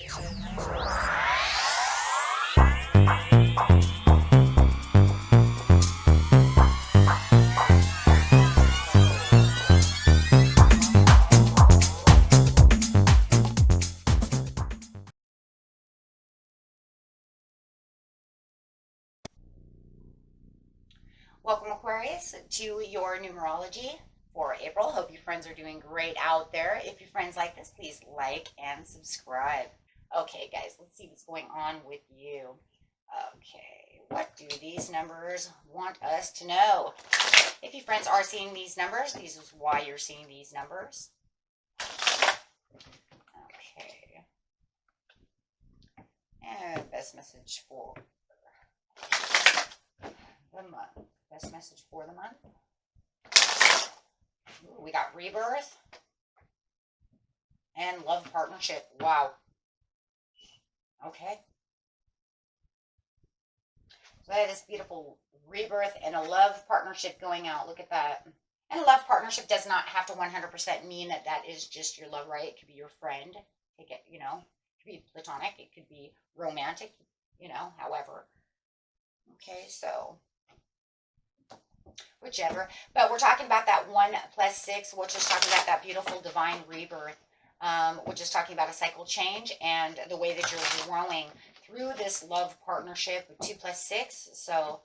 Welcome, Aquarius, to your numerology for April. Hope you friends are doing great out there. If your friends like this, please like and subscribe. Okay, guys, let's see what's going on with you. Okay, what do these numbers want us to know? If you friends are seeing these numbers, this is why you're seeing these numbers. Okay. And best message for the month. Best message for the month. Ooh, we got rebirth and love partnership. Wow. Okay. So I have this beautiful rebirth and a love partnership going out. Look at that. And a love partnership does not have to 100% mean that that is just your love, right? It could be your friend. Take it, it could be platonic. It could be romantic, however. Okay, so whichever. But we're talking about that 1 + 6, which is talking about that beautiful divine rebirth, which is talking about a cycle change and the way that you're growing through this love partnership of 2 + 6. So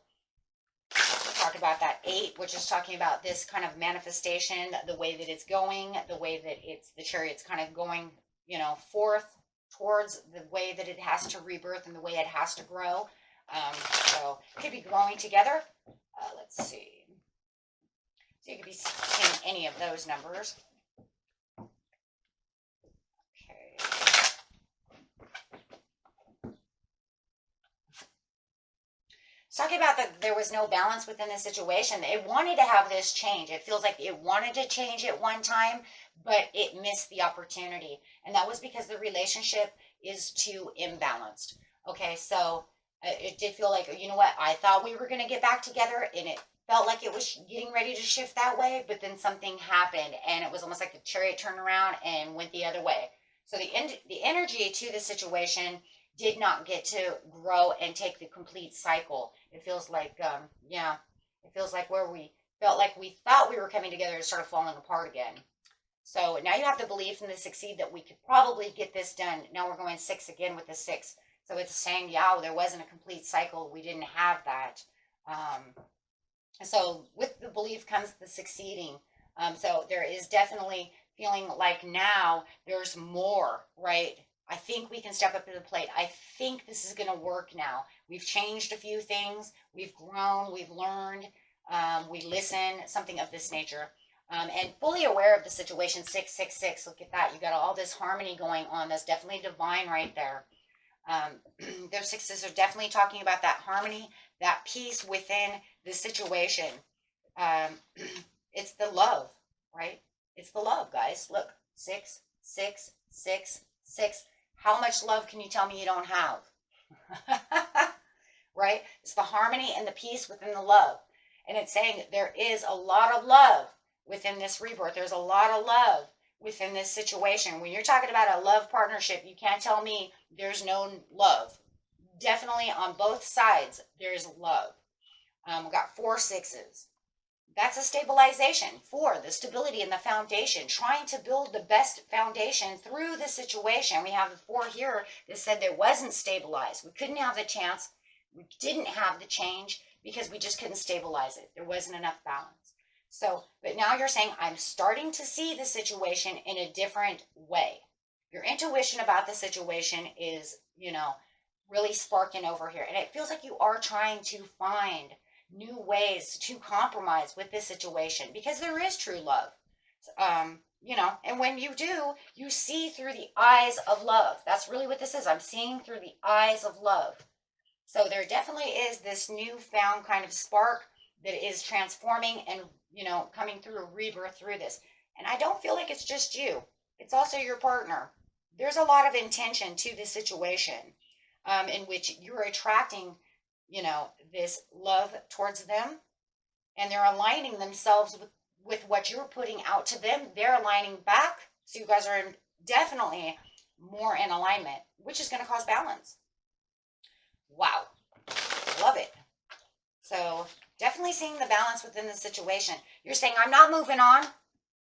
we'll talk about that 8, which is talking about this kind of manifestation, the way that it's going, the way that the chariot's kind of going, forth towards the way that it has to rebirth and the way it has to grow. So it could be growing together. Let's see. So you could be seeing any of those numbers. Okay. It's talking about that there was no balance within the situation. It wanted to have this change. It feels like it wanted to change at one time, but it missed the opportunity. And that was because the relationship is too imbalanced. Okay, so it did feel like, you know what, I thought we were going to get back together, and it felt like it was getting ready to shift that way, but then something happened, and it was almost like the chariot turned around and went the other way. So the energy to the situation did not get to grow and take the complete cycle. It feels like, it feels like where we felt like we thought we were coming together, it started falling apart again. So now you have the belief in the succeed that we could probably get this done. Now we're going 6 again with the 6. So it's saying, yeah, there wasn't a complete cycle. We didn't have that. So with the belief comes the succeeding. So there is definitely feeling like now there's more, right? I think we can step up to the plate. I think this is going to work now. We've changed a few things. We've grown. We've learned. We listen, something of this nature. And fully aware of the situation. 666. Look at that. You got all this harmony going on. That's definitely divine right there. Those 6s are definitely talking about that harmony, that peace within the situation. It's the love, right? It's the love, guys. Look, 6, 6, 6, 6. How much love can you tell me you don't have? Right? It's the harmony and the peace within the love. And it's saying there is a lot of love within this rebirth. There's a lot of love within this situation. When you're talking about a love partnership, you can't tell me there's no love. Definitely on both sides, there's love. We got 4 6s. That's a stabilization. 4, the stability and the foundation, trying to build the best foundation through the situation. We have the 4 here that said there wasn't stabilized. We couldn't have the chance. We didn't have the change because we just couldn't stabilize it. There wasn't enough balance. So, but now you're saying, I'm starting to see the situation in a different way. Your intuition about the situation is, really sparking over here. And it feels like you are trying to find new ways to compromise with this situation because there is true love. And when you do, you see through the eyes of love. That's really what this is. I'm seeing through the eyes of love. So there definitely is this newfound kind of spark that is transforming and, coming through a rebirth through this. And I don't feel like it's just you. It's also your partner. There's a lot of intention to this situation in which you're attracting, this love towards them. And they're aligning themselves with what you're putting out to them. They're aligning back. So you guys are definitely more in alignment. which is going to cause balance. Wow. Love it. So definitely seeing the balance within the situation. You're saying, I'm not moving on.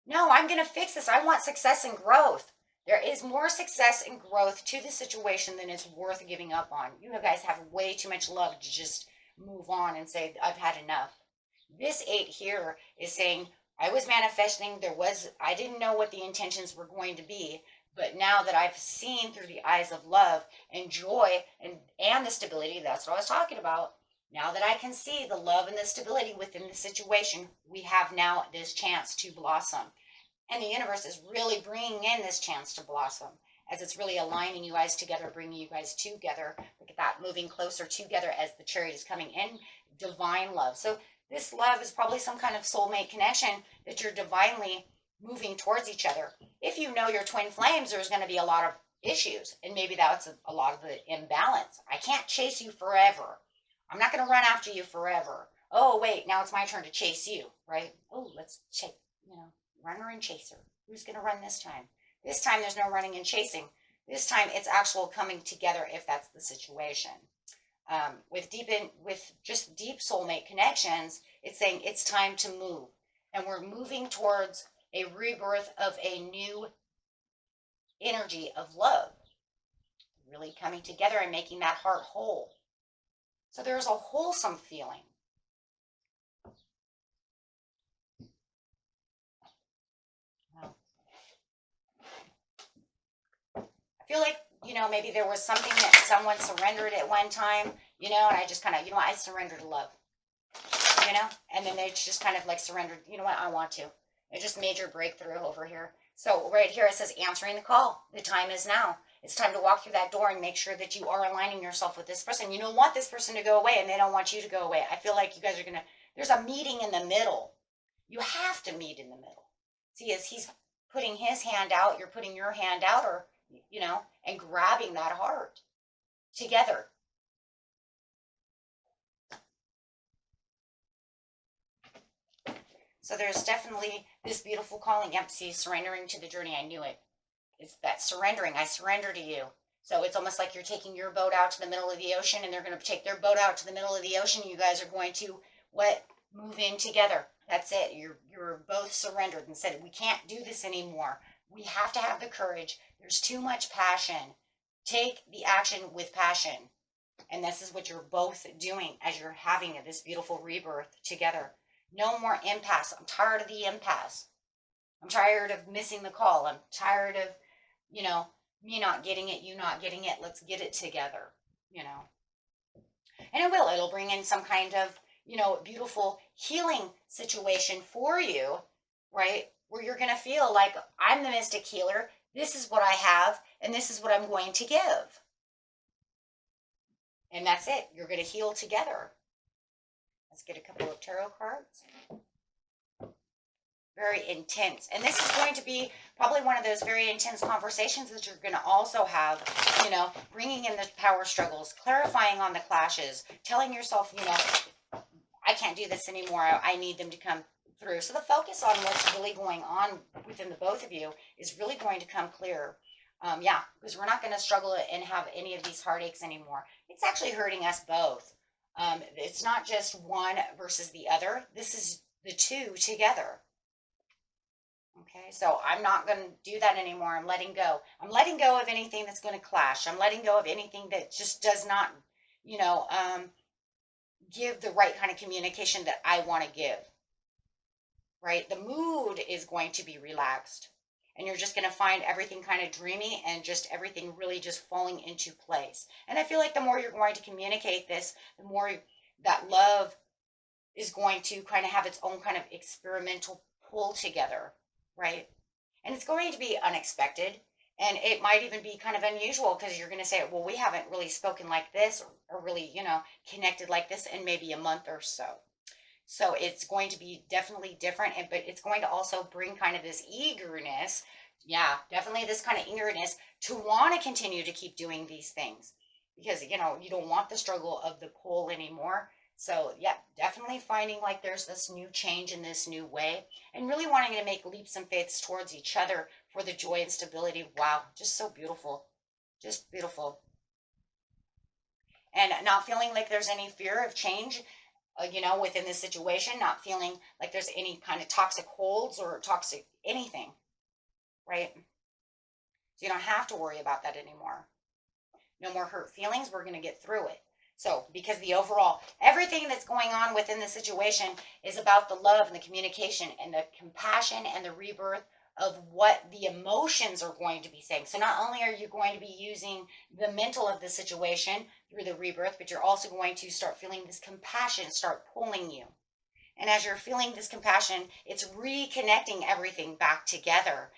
No, I'm going to fix this. I want success and growth. There is more success and growth to the situation than it's worth giving up on. You guys have way too much love to just move on and say, I've had enough. This 8 here is saying, I was manifesting. I didn't know what the intentions were going to be. But now that I've seen through the eyes of love and joy and the stability, that's what I was talking about. Now that I can see the love and the stability within the situation, we have now this chance to blossom. And the universe is really bringing in this chance to blossom as it's really aligning you guys together, bringing you guys together. Look at that, moving closer together as the Chariot is coming in. Divine love. So this love is probably some kind of soulmate connection that you're divinely moving towards each other. If you know your twin flames, there's going to be a lot of issues. And maybe that's a lot of the imbalance. I can't chase you forever. I'm not going to run after you forever. Oh, wait, now it's my turn to chase you, right? Oh, let's check, runner and chaser. Who's going to run this time? This time there's no running and chasing. This time it's actual coming together if that's the situation. With just deep soulmate connections, it's saying it's time to move. And we're moving towards a rebirth of a new energy of love. Really coming together and making that heart whole. So there's a wholesome feeling. I feel like, maybe there was something that someone surrendered at one time, and I just kind of, I surrender to love, and then they just kind of like surrendered, I want to. It just major breakthrough over here. So right here it says answering the call. The time is now. It's time to walk through that door and make sure that you are aligning yourself with this person. You don't want this person to go away and they don't want you to go away. I feel like you guys are there's a meeting in the middle. You have to meet in the middle. See, as he's putting his hand out, you're putting your hand out, or, and grabbing that heart together. So there's definitely this beautiful calling. Yep, see, surrendering to the journey. I knew it. It's that surrendering. I surrender to you. So it's almost like you're taking your boat out to the middle of the ocean, and they're going to take their boat out to the middle of the ocean. You guys are going to, move in together. That's it. You're both surrendered and said, we can't do this anymore. We have to have the courage. There's too much passion. Take the action with passion. And this is what you're both doing as you're having this beautiful rebirth together. No more impasse. I'm tired of the impasse. I'm tired of missing the call. I'm tired of, me not getting it, you not getting it. Let's get it together, And it'll bring in some kind of, beautiful healing situation for you, right? Where you're going to feel like, I'm the mystic healer. This is what I have, and this is what I'm going to give. And that's it. You're going to heal together. Let's get a couple of tarot cards. Very intense. And this is going to be probably one of those very intense conversations that you're going to also have, bringing in the power struggles, clarifying on the clashes, telling yourself, I can't do this anymore. I need them to come through. So the focus on what's really going on within the both of you is really going to come clear. Because we're not going to struggle and have any of these heartaches anymore. It's actually hurting us both. It's not just one versus the other. This is the two together. Okay, so I'm not going to do that anymore. I'm letting go. I'm letting go of anything that's going to clash. I'm letting go of anything that just does not, give the right kind of communication that I want to give. Right? The mood is going to be relaxed. And you're just going to find everything kind of dreamy and just everything really just falling into place. And I feel like the more you're going to communicate this, the more that love is going to kind of have its own kind of experimental pull together, right? And it's going to be unexpected. And it might even be kind of unusual because you're going to say, well, we haven't really spoken like this or really, connected like this in maybe a month or so. So it's going to be definitely different, but it's going to also bring kind of this eagerness. Yeah, definitely this kind of eagerness to want to continue to keep doing these things because, you don't want the struggle of the pull anymore. So yeah, definitely finding like there's this new change in this new way and really wanting to make leaps and faiths towards each other for the joy and stability. Wow, just so beautiful. Just beautiful. And not feeling like there's any fear of change, within this situation, not feeling like there's any kind of toxic holds or toxic anything, right? So you don't have to worry about that anymore. No more hurt feelings. We're going to get through it. So, because the overall, everything that's going on within the situation is about the love and the communication and the compassion and the rebirth of what the emotions are going to be saying. So, not only are you going to be using the mental of the situation through the rebirth, but you're also going to start feeling this compassion start pulling you. And as you're feeling this compassion, it's reconnecting everything back together,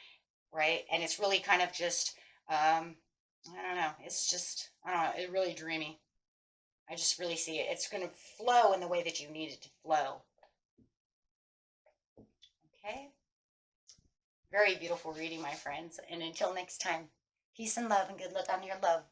right? And it's really kind of just, I don't know. It's just, I don't know. It's really dreamy. I just really see it. It's going to flow in the way that you need it to flow. Okay. Very beautiful reading, my friends. And until next time, peace and love and good luck on your love.